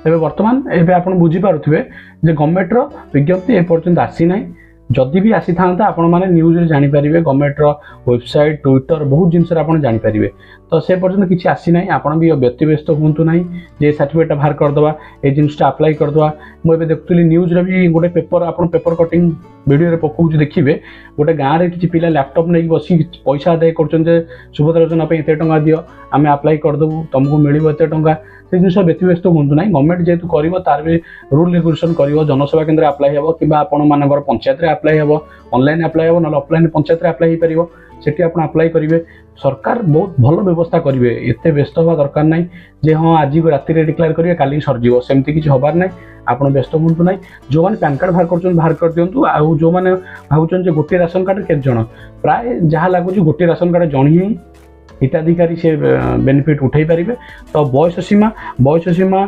तेज बर्तमान एवं आप बुझीपे जे गवर्नमेंटर विज्ञप्ति एपर्यंत आसी ना जदि भी आसी था आपण मैंने न्यूज जापर गवर्नमेंटर वेबसाइट ट्विटर बहुत जिनस जापर तो से पर्यटन किसी आसी ना आप भी व्यतिव्यस्त हूँ ना जे सर्टिफिकेट बाहर करदे ये जिनसा अप्लाई करदे मुझे देखुली न्यूज भी गोटे पेपर आप पेपर कटिंग वीडियो पकाऊँ देखिए गोटे गाँव में किसी पिला लैपटॉप नहीं बस पैसा आदाय कर सुभद्रा योजना एत टाँग दियो आम अप्लाई करदेबू तुमको मिल एत टाँग से जिन व्यतिव्यस्त हूँ ना गवर्नमेंट जेहतु कर तार भी रूल रेगुलेशन कर जनसेवा केन्द्र अप्लाई हे कि आपर पंचायत अप्लाई हे ऑनलाइन अप्लाई हे ना ऑफलाइन पंचायत अप्लाई हो पार सेठी आप अप्लाई करेंगे सरकार बहुत भल व्यवस्था करेंगे एत व्यस्त हवा दरकार ना जे हाँ आज राति डिक्लेयर करेंगे काली सरजीव सेमती किसी हबार ना आप व्यस्त हूँ ना जो मैंने पैन कार्ड बाहर कर दिंतु आउ जो मैंने भावुं गोटे राशन कार्ड केत जन प्राय जहाँ लगुच गोटे राशन कार्ड जन ही हिताधिकारी से बेनिफिट उठे पारे तो बयस सीमा